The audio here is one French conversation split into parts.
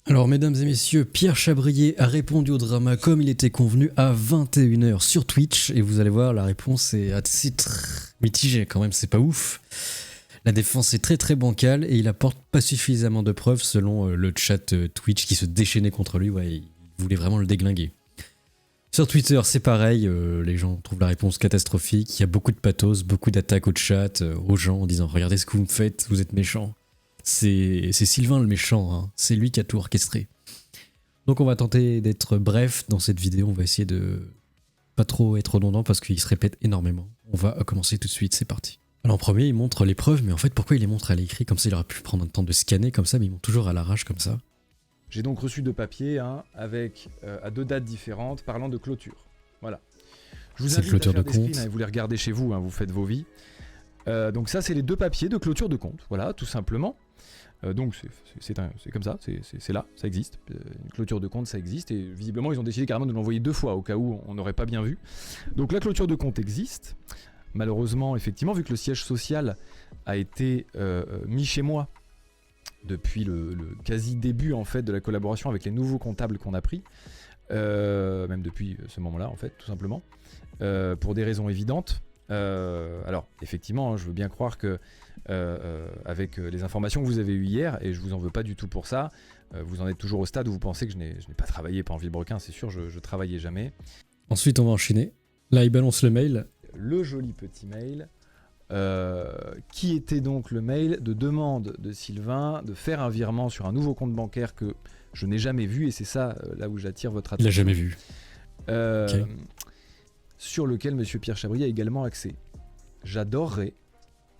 Alors, mesdames et messieurs, Pierre Chabrier a répondu au drama comme il était convenu à 21 h sur Twitch. Et vous allez voir, la réponse est assez mitigée quand même, c'est pas ouf. La défense est très très bancale et il apporte pas suffisamment de preuves selon le chat Twitch qui se déchaînait contre lui. Ouais, il voulait vraiment le déglinguer. Sur Twitter, c'est pareil, les gens trouvent la réponse catastrophique. Il y a beaucoup de pathos, beaucoup d'attaques au chat, aux gens en disant « Regardez ce que vous me faites, vous êtes méchants ». C'est Sylvain le méchant, hein. C'est lui qui a tout orchestré. Donc on va tenter d'être bref dans cette vidéo, on va essayer de pas trop être redondant parce qu'il se répète énormément. On va commencer tout de suite, c'est parti. Alors en premier, il montre les preuves, mais en fait pourquoi il les montre à l'écrit? Comme ça il aurait pu prendre un temps de scanner comme ça, mais il montre toujours à l'arrache comme ça. J'ai donc reçu 2 papiers avec à 2 dates différentes parlant de clôture. Voilà. Je vous invite clôture à faire de des compte. screens, vous les regardez chez vous, vous faites vos vies. Donc ça, c'est les 2 papiers de clôture de compte. Voilà, tout simplement. Donc c'est comme ça, c'est là, ça existe. Une clôture de compte, ça existe. Et visiblement, ils ont décidé carrément de l'envoyer 2 fois, au cas où on n'aurait pas bien vu. Donc la clôture de compte existe. Malheureusement, effectivement, vu que le siège social a été mis chez moi depuis le quasi début en fait de la collaboration avec les nouveaux comptables qu'on a pris, même depuis ce moment-là en fait, tout simplement, pour des raisons évidentes. Alors effectivement, je veux bien croire que avec les informations que vous avez eues hier, et je vous en veux pas du tout pour ça, vous en êtes toujours au stade où vous pensez que je n'ai pas travaillé pas en Villebrequin, c'est sûr, je travaillais jamais. Ensuite on va enchaîner. Là il balance le mail. Le joli petit mail. Qui était donc le mail de demande de Sylvain de faire un virement sur un nouveau compte bancaire que je n'ai jamais vu, et c'est ça là où j'attire votre attention. Il l'a jamais vu. Okay. Sur lequel monsieur Pierre Chabrier a également accès. J'adorerais.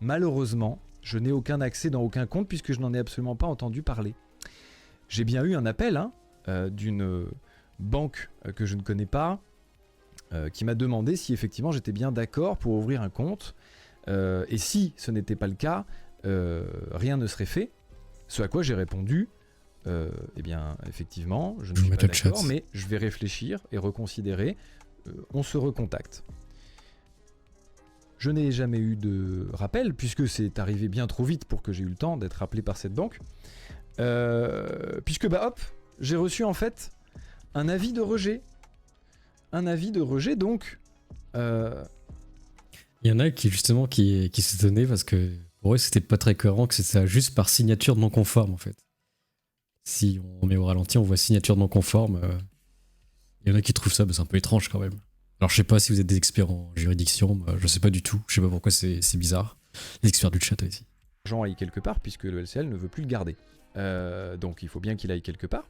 Malheureusement, je n'ai aucun accès dans aucun compte puisque je n'en ai absolument pas entendu parler. J'ai bien eu un appel d'une banque que je ne connais pas qui m'a demandé si effectivement j'étais bien d'accord pour ouvrir un compte. Et si ce n'était pas le cas, rien ne serait fait. Ce à quoi j'ai répondu, eh bien, effectivement, je ne suis pas d'accord, mais je vais réfléchir et reconsidérer. On se recontacte. Je n'ai jamais eu de rappel, puisque c'est arrivé bien trop vite pour que j'ai eu le temps d'être rappelé par cette banque. Puisque, bah hop, j'ai reçu en fait un avis de rejet. Un avis de rejet, donc... Il y en a qui justement qui s'étonnaient parce que pour eux c'était pas très cohérent, que c'était juste par signature non conforme en fait. Si on met au ralenti, on voit signature non conforme. Il y en a qui trouvent ça, c'est un peu étrange quand même. Alors je sais pas si vous êtes des experts en juridiction, je sais pas du tout, je sais pas pourquoi c'est bizarre. Les experts du chat ici. L'argent aille quelque part puisque le LCL ne veut plus le garder. Donc il faut bien qu'il aille quelque part.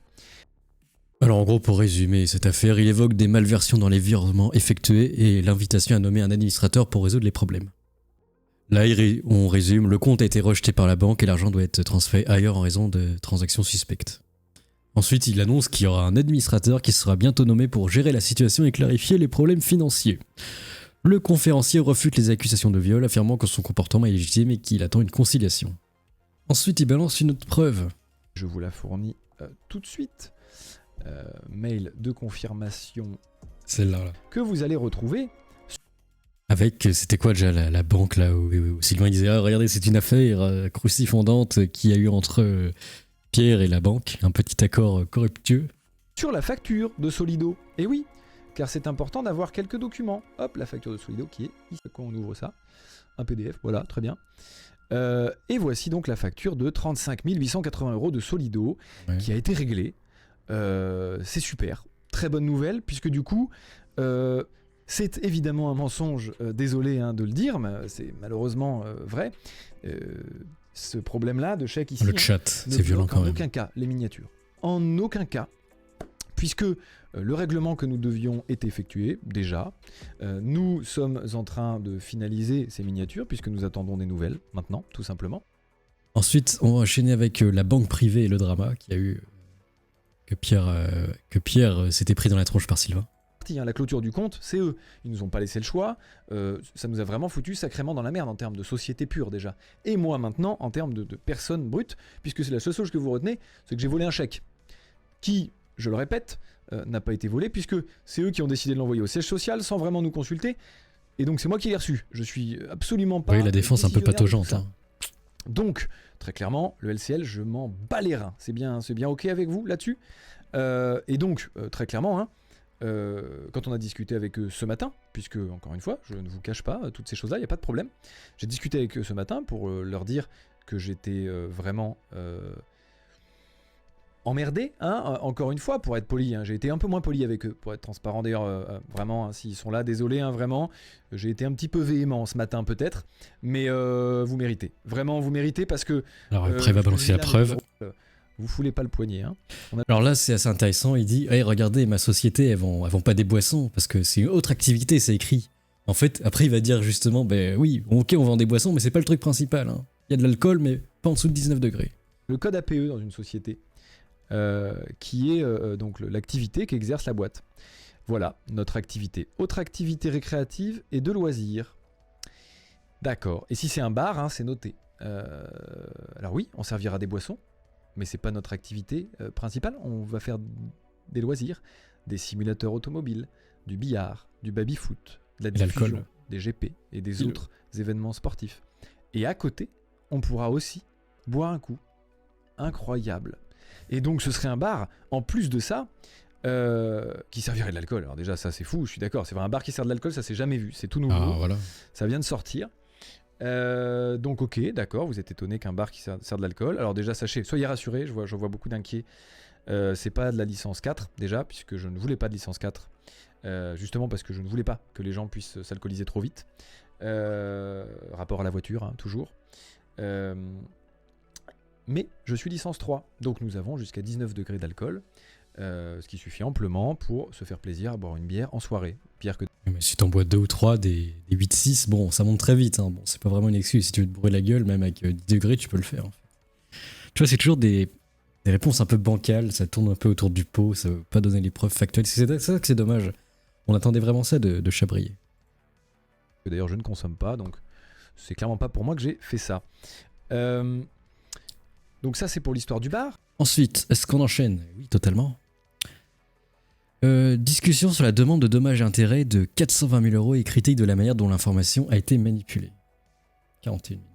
Alors en gros, pour résumer cette affaire, il évoque des malversions dans les virements effectués et l'invitation à nommer un administrateur pour résoudre les problèmes. Là, on résume, le compte a été rejeté par la banque et l'argent doit être transféré ailleurs en raison de transactions suspectes. Ensuite, il annonce qu'il y aura un administrateur qui sera bientôt nommé pour gérer la situation et clarifier les problèmes financiers. Le conférencier refute les accusations de viol, affirmant que son comportement est légitime et qu'il attend une conciliation. Ensuite, il balance une autre preuve. Je vous la fournis tout de suite. Mail de confirmation, celle-là là, que vous allez retrouver avec, c'était quoi déjà la banque là où Sylvain disait ah, regardez c'est une affaire crucifondante qu'il y a eu entre Pierre et la banque, un petit accord corruptueux sur la facture de Solido. Et oui, car c'est important d'avoir quelques documents. Hop, la facture de Solido qui est ici. Quand on ouvre ça, un PDF, voilà, très bien. Et voici donc la facture de 35 880 € de Solido, ouais, qui a été réglée. C'est super, très bonne nouvelle, puisque du coup c'est évidemment un mensonge, désolé de le dire, mais c'est malheureusement vrai. Ce problème là de chèque ici, le chat, c'est violent quand même. En aucun cas les miniatures, en aucun cas, puisque le règlement que nous devions est effectué déjà. Nous sommes en train de finaliser ces miniatures puisque nous attendons des nouvelles maintenant, tout simplement. Ensuite on va enchaîner avec la banque privée et le drama qui a eu que Pierre s'était pris dans la tronche par Sylvain. La clôture du compte, c'est eux. Ils nous ont pas laissé le choix. Ça nous a vraiment foutu sacrément dans la merde en termes de société pure déjà. Et moi maintenant en termes de personne brute, puisque c'est la seule chose que vous retenez, c'est que j'ai volé un chèque. Qui, je le répète, n'a pas été volé puisque c'est eux qui ont décidé de l'envoyer au siège social sans vraiment nous consulter. Et donc c'est moi qui l'ai reçu. Je suis absolument pas... Oui, la défense un peu pataugeante. Donc, très clairement, le LCL, je m'en bats les reins. C'est bien OK avec vous là-dessus. Et donc, très clairement, hein, quand on a discuté avec eux ce matin, puisque, encore une fois, je ne vous cache pas toutes ces choses-là, il n'y a pas de problème. J'ai discuté avec eux ce matin pour leur dire que j'étais vraiment emmerdé, hein, encore une fois, pour être poli. Hein. J'ai été un peu moins poli avec eux, pour être transparent. D'ailleurs, vraiment, hein, s'ils sont là, désolé, hein, vraiment. J'ai été un petit peu véhément ce matin, peut-être. Mais vous méritez. Vraiment, vous méritez parce que... Alors après, il va balancer la preuve. Vous foulez pas le poignet. Hein. Alors là, c'est assez intéressant. Il dit hey, regardez, ma société, elles vont pas des boissons parce que c'est une autre activité, c'est écrit. En fait, après, il va dire justement ben oui, ok, on vend des boissons, mais c'est pas le truc principal. Hein. Il y a de l'alcool, mais pas en dessous de 19 degrés. Le code APE dans une société, qui est donc l'activité qu'exerce la boîte. Voilà, notre activité. Autre activité récréative et de loisirs. D'accord. Et si c'est un bar, hein, c'est noté. Alors oui, on servira des boissons, mais c'est pas notre activité principale. On va faire des loisirs, des simulateurs automobiles, du billard, du baby-foot, de la diffusion, des GP et des autres événements sportifs. Et à côté, on pourra aussi boire un coup. Incroyable. Et donc ce serait un bar, en plus de ça, qui servirait de l'alcool. Alors déjà ça c'est fou, je suis d'accord, c'est vrai, un bar qui sert de l'alcool, ça s'est jamais vu, c'est tout nouveau, voilà. Ça vient de sortir. Donc ok, d'accord, vous êtes étonné qu'un bar qui sert de l'alcool. Alors déjà sachez, soyez rassurés, je vois beaucoup d'inquiets. C'est pas de la licence 4 déjà, puisque je ne voulais pas de licence 4, justement parce que je ne voulais pas que les gens puissent s'alcooliser trop vite. Rapport à la voiture, hein, toujours. Mais je suis licence 3, donc nous avons jusqu'à 19 degrés d'alcool, ce qui suffit amplement pour se faire plaisir à boire une bière en soirée. Pire que... Mais si t'en bois 2 ou 3, des 8-6, bon, ça monte très vite. Hein. Bon, c'est pas vraiment une excuse. Si tu veux te bourrer la gueule, même avec 10 degrés, tu peux le faire. En fait. Tu vois, c'est toujours des réponses un peu bancales, ça tourne un peu autour du pot, ça veut pas donner les preuves factuelles. C'est ça que c'est dommage. On attendait vraiment ça de Chabrier. D'ailleurs, je ne consomme pas, donc c'est clairement pas pour moi que j'ai fait ça. Donc ça, c'est pour l'histoire du bar. Ensuite, est-ce qu'on enchaîne ? Oui, totalement. Discussion sur la demande de dommages et intérêts de 420 000 € et critique de la manière dont l'information a été manipulée. 41 minutes.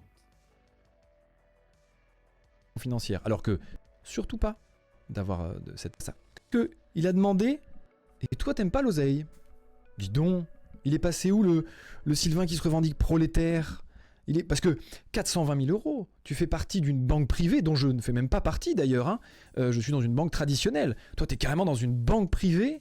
Financière. Alors que, surtout pas d'avoir ça. Que il a demandé, et toi t'aimes pas l'oseille. Dis donc, il est passé où le Sylvain qui se revendique prolétaire ? Parce que 420 000 €, tu fais partie d'une banque privée dont je ne fais même pas partie d'ailleurs. Hein. Je suis dans une banque traditionnelle. Toi, tu es carrément dans une banque privée.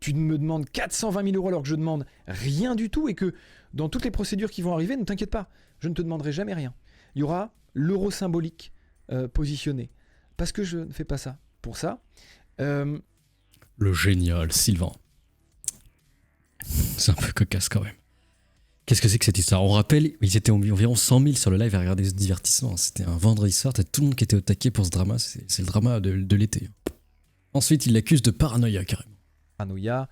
Tu me demandes 420 000 € alors que je demande rien du tout et que dans toutes les procédures qui vont arriver, ne t'inquiète pas, je ne te demanderai jamais rien. Il y aura l'euro symbolique positionné. Parce que je ne fais pas ça. Pour ça... Le génial Sylvain. C'est un peu cocasse quand même. Qu'est-ce que c'est que cette histoire ? On rappelle, ils étaient environ 100 000 sur le live à regarder ce divertissement. C'était un vendredi soir, t'as tout le monde qui était au taquet pour ce drama. C'est le drama de l'été. Ensuite, il l'accuse de paranoïa, carrément. Paranoïa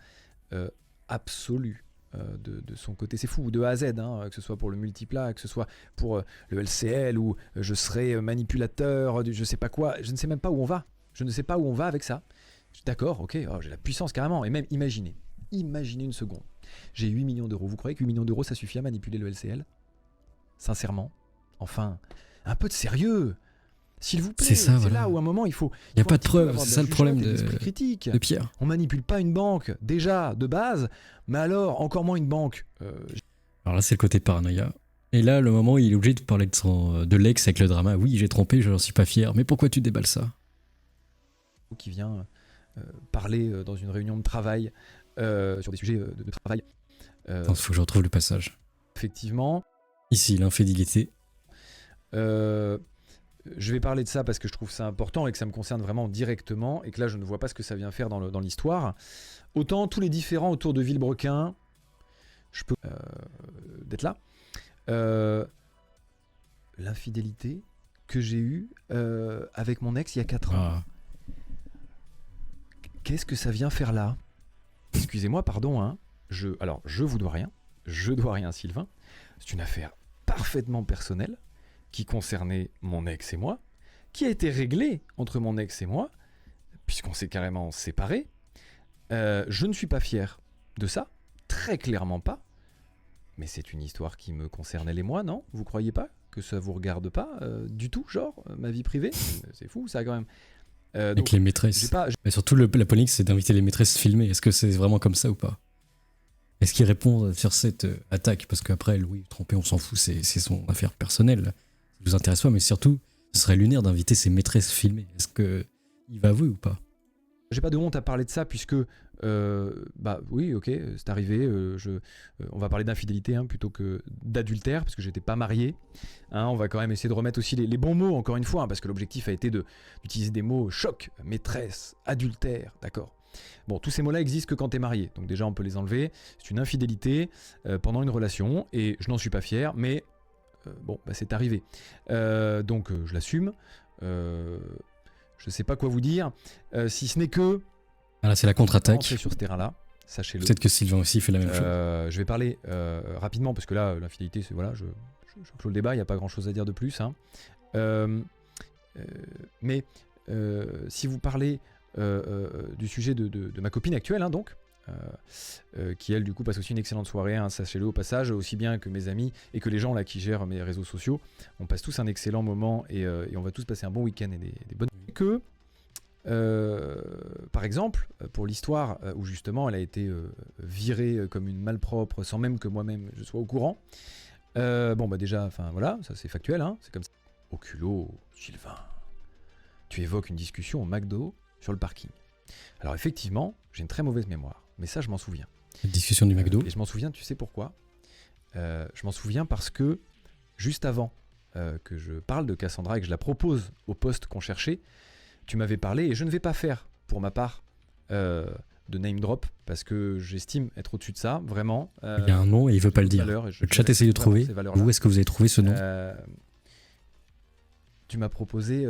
absolue de son côté. C'est fou, de A à Z, hein, que ce soit pour le multiplat, que ce soit pour le LCL, ou je serai manipulateur, je sais pas quoi. Je ne sais même pas où on va. Je ne sais pas où on va avec ça. D'accord, ok, j'ai la puissance carrément. Et même, imaginez une seconde. J'ai 8 millions d'euros. Vous croyez que 8 millions d'euros, ça suffit à manipuler le LCL ? Sincèrement ? Enfin, un peu de sérieux, s'il vous plaît. C'est voilà. Là où à un moment, il faut n'y a pas de preuve, c'est ça le problème critique. De Pierre. On manipule pas une banque, déjà, de base, mais alors, encore moins une banque. Alors là, c'est le côté paranoïa. Et là, le moment où il est obligé de parler de l'ex avec le drama. Oui, j'ai trompé, je n'en suis pas fier. Mais pourquoi tu déballes ça ? Qui vient parler dans une réunion de travail sur des sujets de travail. Attends, faut que je retrouve le passage. Effectivement. Ici, l'infidélité. Je vais parler de ça parce que je trouve ça important et que ça me concerne vraiment directement et que là, je ne vois pas ce que ça vient faire dans l'histoire. Autant tous les différents autour de Villebrequin, je peux d'être là. L'infidélité que j'ai eue avec mon ex il y a 4 ans. Ah. Qu'est-ce que ça vient faire là ? Excusez-moi, pardon, hein. Alors, je vous dois rien. Je dois rien, Sylvain. C'est une affaire parfaitement personnelle qui concernait mon ex et moi, qui a été réglée entre mon ex et moi, puisqu'on s'est carrément séparés. Je ne suis pas fier de ça, très clairement pas. Mais c'est une histoire qui me concerne elle et moi, non ? Vous croyez pas que ça vous regarde pas du tout, genre, ma vie privée. C'est fou, ça, quand même. Avec Donc, les maîtresses. Mais surtout, la polémique, c'est d'inviter les maîtresses filmées. Est-ce que c'est vraiment comme ça ou pas? Est-ce qu'il répond sur cette attaque? Parce qu'après, oui, tromper, on s'en fout, c'est son affaire personnelle. Ça vous intéresse pas, mais surtout, ce serait lunaire d'inviter ses maîtresses filmées. Est-ce qu'il va avouer ou pas? J'ai pas de honte à parler de ça, puisque, bah oui, ok, c'est arrivé. On va parler d'infidélité plutôt que d'adultère, parce que j'étais pas marié. On va quand même essayer de remettre aussi les bons mots, encore une fois, parce que l'objectif a été d'utiliser des mots choc, maîtresse, adultère, d'accord. Bon, tous ces mots-là existent que quand t'es marié, donc déjà on peut les enlever. C'est une infidélité pendant une relation, et je n'en suis pas fier, mais bon, bah, c'est arrivé. Donc je l'assume. Je sais pas quoi vous dire, si ce n'est que... Ah là, c'est la contre-attaque. Sur ce terrain-là, sachez-le. Peut-être que Sylvain aussi fait la même chose. Je vais parler rapidement, parce que là, l'infidélité, c'est voilà, je clôt le débat, il n'y a pas grand-chose à dire de plus. Mais si vous parlez du sujet de ma copine actuelle, donc, qui elle du coup passe aussi une excellente soirée, sachez-le au passage, aussi bien que mes amis et que les gens là qui gèrent mes réseaux sociaux, on passe tous un excellent moment et on va tous passer un bon week-end et des bonnes que par exemple pour l'histoire où justement elle a été virée comme une malpropre sans même que moi-même je sois au courant, bon bah déjà enfin voilà, ça c'est factuel, c'est comme ça. Au culot, Sylvain, tu évoques une discussion au McDo sur le parking. Alors effectivement, j'ai une très mauvaise mémoire, mais ça je m'en souviens. La discussion du McDo. Et je m'en souviens, tu sais pourquoi? Je m'en souviens parce que juste avant que je parle de Cassandra et que je la propose au poste qu'on cherchait, tu m'avais parlé, et je ne vais pas faire pour ma part de name drop, parce que j'estime être au-dessus de ça, vraiment. Il y a un nom et il veut pas le dire. Le chat essaye de trouver. Où est-ce que vous avez trouvé ce nom? Tu m'as proposé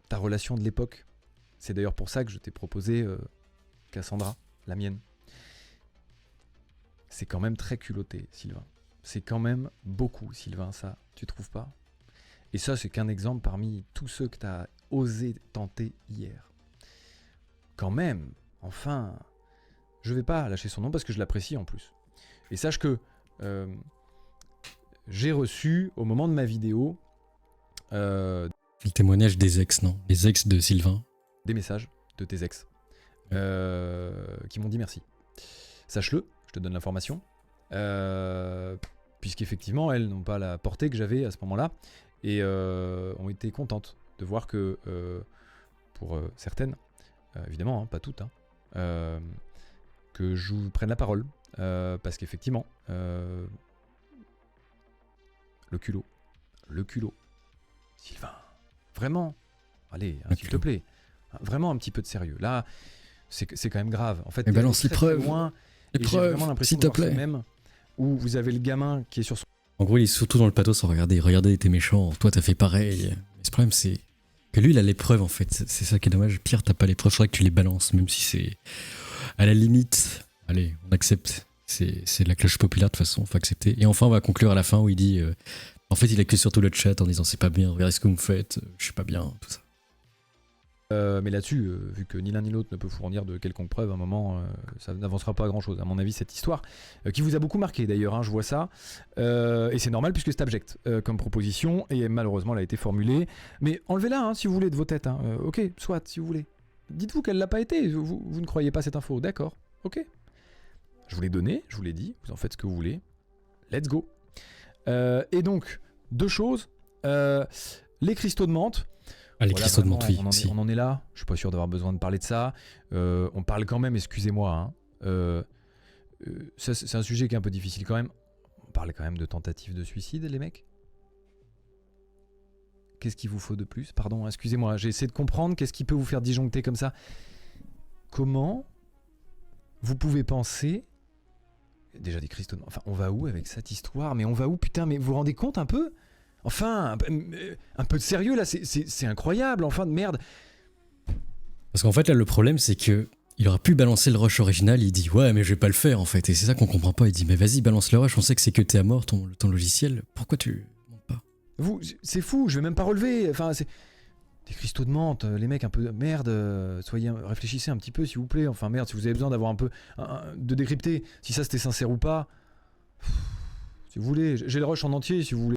ta relation de l'époque. C'est d'ailleurs pour ça que je t'ai proposé Cassandra, la mienne. C'est quand même très culotté, Sylvain. C'est quand même beaucoup, Sylvain, ça. Tu trouves pas? Et ça, c'est qu'un exemple parmi tous ceux que tu as osé tenter hier. Quand même, enfin, je vais pas lâcher son nom parce que je l'apprécie en plus. Et sache que j'ai reçu, au moment de ma vidéo... le témoignage des ex, non? Les ex de Sylvain. Des messages de tes ex qui m'ont dit merci. Sache-le, je te donne l'information, puisqu'effectivement elles n'ont pas la portée que j'avais à ce moment-là et ont été contentes de voir que pour certaines, évidemment pas toutes, que je vous prenne la parole, parce qu'effectivement le culot, Sylvain, vraiment, allez, s'il te plaît. Vraiment un petit peu de sérieux. Là, c'est quand même grave. En fait, mais balance les preuves. Les preuves, s'il te plaît. Même où vous avez le gamin qui est sur son... En gros, il est surtout dans le pathos. Regardez, t'es méchant. Toi, t'as fait pareil. Mais ce problème, c'est que lui, il a les preuves, en fait. C'est ça qui est dommage. Pire, t'as pas les preuves. Faudrait que tu les balances, même si c'est à la limite. Allez, on accepte. C'est la cloche populaire, de toute façon. Faut accepter. Et enfin, on va conclure à la fin où il dit... en fait, il accuse surtout le chat en disant c'est pas bien. Regardez ce que vous me faites. Je suis pas bien, tout ça. Mais là-dessus, vu que ni l'un ni l'autre ne peut fournir de quelconque preuve, à un moment, ça n'avancera pas à grand-chose. À mon avis, cette histoire, qui vous a beaucoup marqué d'ailleurs, je vois ça, et c'est normal puisque c'est abject comme proposition, et malheureusement, elle a été formulée. Mais enlevez-la si vous voulez de vos têtes. Ok, soit, si vous voulez. Dites-vous qu'elle l'a pas été, vous ne croyez pas cette info, d'accord, ok. Je vous l'ai donné, je vous l'ai dit, vous en faites ce que vous voulez. Let's go. Et donc, deux choses. Les cristaux de menthe. Ah, les cristaux de menthe, oui. On en est là, je suis pas sûr d'avoir besoin de parler de ça. On parle quand même, excusez-moi, c'est un sujet qui est un peu difficile quand même. On parle quand même de tentative de suicide, les mecs. Qu'est-ce qu'il vous faut de plus? Pardon, excusez-moi, j'ai essayé de comprendre qu'est-ce qui peut vous faire disjoncter comme ça. Comment vous pouvez penser... Déjà des cristaux de menthe, enfin on va où avec cette histoire? Mais on va où, putain? Mais vous vous rendez compte un peu? Enfin, un peu de sérieux là, c'est incroyable, enfin de merde. Parce qu'en fait là le problème c'est que il aurait pu balancer le rush original, il dit ouais mais je vais pas le faire en fait, et c'est ça qu'on comprend pas, il dit mais vas-y balance le rush, on sait que c'est que t'es à mort ton logiciel, pourquoi tu montes pas? Vous, c'est fou, je vais même pas relever, enfin c'est... Des cristaux de menthe, les mecs un peu, merde, réfléchissez un petit peu s'il vous plaît, enfin merde, si vous avez besoin d'avoir un peu, de décrypter si ça c'était sincère ou pas, si vous voulez, j'ai le rush en entier si vous voulez.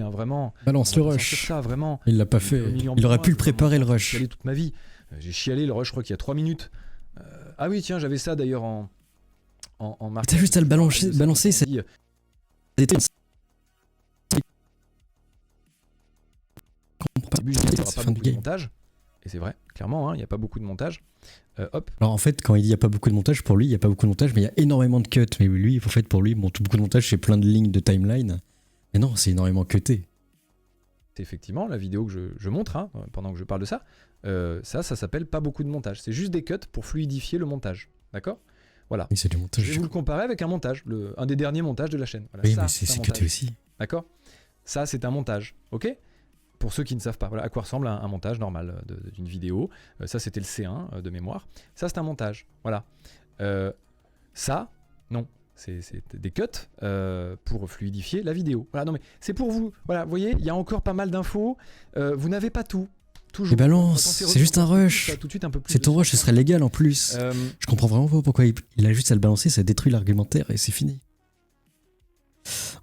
hein, vraiment. Balance On le va pas sortir rush. ça, vraiment. Il l'a pas Au fait. milieu en Il aurait point, pu le c'est vraiment préparer le ça, j'ai rush. chialé toute ma vie. J'ai chialé le rush, je crois qu'il y a 3 minutes. Ah oui, tiens, j'avais ça d'ailleurs en marque. T'as juste à le balancer, ça Au début, je disais, il n'y aura c'est pas fin du beaucoup de game. montage. Et c'est vrai, clairement, hein, il n'y a pas beaucoup de montage. Hop, Alors en fait, quand il dit il n'y a pas beaucoup de montage, pour lui, il n'y a pas beaucoup de montage, mais il y a énormément de cuts. Mais lui, en fait, pour lui, bon, tout beaucoup de montage, c'est plein de lignes de timeline. Mais non, c'est énormément cuté. c'est effectivement la vidéo que je montre hein, pendant que je parle de ça. Ça s'appelle pas beaucoup de montage. C'est juste des cuts pour fluidifier le montage. D'accord? Voilà. Oui, c'est du Je montage. vais vous le comparer avec un montage, un des derniers montages de la chaîne. Voilà, Oui, ça, mais c'est un cuté montage. aussi. D'accord? Ça, c'est un montage. Ok? Pour ceux qui ne savent pas, voilà à quoi ressemble un montage normal d'une vidéo. Ça, c'était le C1 de mémoire. Ça, c'est un montage. Voilà. Ça, non. C'est des cuts pour fluidifier la vidéo. Voilà, non mais c'est pour vous. Voilà, vous voyez, il y a encore pas mal d'infos. Vous n'avez pas tout. Toujours. Et balance, Quand c'est juste un rush. ça, tout de suite un peu plus C'est ton de rush, ce sens. serait légal en plus. Euh, Je comprends vraiment pas pourquoi il a juste à le balancer, ça détruit l'argumentaire et c'est fini.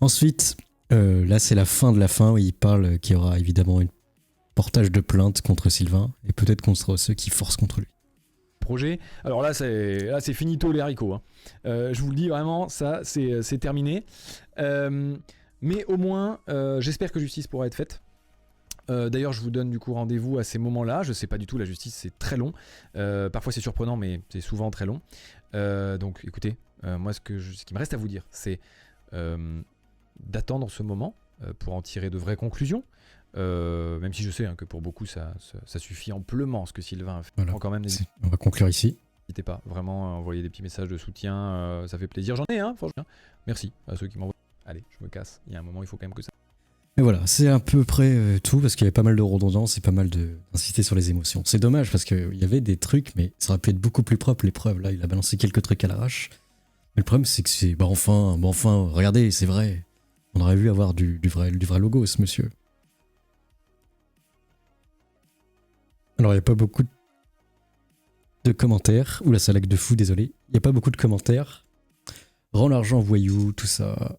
Ensuite, là c'est la fin de la fin où il parle qu'il y aura évidemment un portage de plainte contre Sylvain et peut-être contre ceux qui forcent contre lui. projet. Alors là, c'est finito les haricots. Hein. Je vous le dis vraiment, ça, c'est terminé. Mais au moins, j'espère que justice pourra être faite. D'ailleurs, je vous donne du coup rendez-vous à ces moments-là. Je sais pas du tout, la justice c'est très long. Parfois c'est surprenant, mais c'est souvent très long. Donc écoutez, moi ce qui me reste à vous dire, c'est d'attendre ce moment pour en tirer de vraies conclusions. Même si je sais hein, que pour beaucoup ça suffit amplement ce que Sylvain a fait. Voilà. Quand même, On va conclure ici. n'hésitez pas vraiment à envoyer des petits messages de soutien, ça fait plaisir. J'en ai, hein, franchement. Merci à ceux qui m'envoient. Allez, je me casse. Il y a un moment, il faut quand même que ça. Et voilà, c'est à peu près tout parce qu'il y avait pas mal de redondance et pas mal d'insister sur les émotions. C'est dommage parce qu'il y avait des trucs, mais ça aurait pu être beaucoup plus propre les preuves. Là, il a balancé quelques trucs à l'arrache. Mais le problème, c'est que c'est. Bah enfin, regardez, c'est vrai. On aurait vu avoir du vrai logo, ce monsieur. Alors, il n'y a pas beaucoup de commentaires. Oula, ça lag de fou, désolé. Il n'y a pas beaucoup de commentaires. Rends l'argent voyou, tout ça.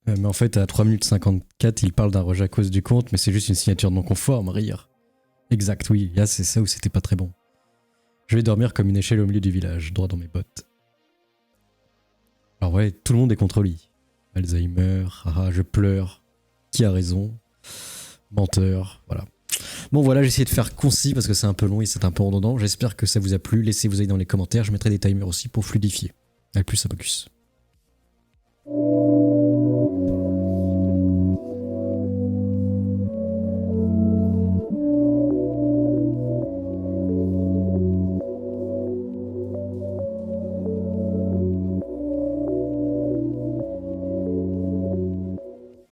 Mais en fait, à 3 minutes 54, il parle d'un rejet à cause du compte, mais c'est juste une signature non conforme, rire. Exact, oui, là c'est ça où c'était pas très bon. Je vais dormir comme une échelle au milieu du village, droit dans mes bottes. Alors ouais, tout le monde est contre lui. Alzheimer, haha, je pleure. Qui a raison? Menteur, voilà. Bon voilà, j'ai essayé de faire concis parce que c'est un peu long et c'est un peu redondant. J'espère que ça vous a plu. Laissez vos avis dans les commentaires, je mettrai des timers aussi pour fluidifier. Allez, plus, Abacus.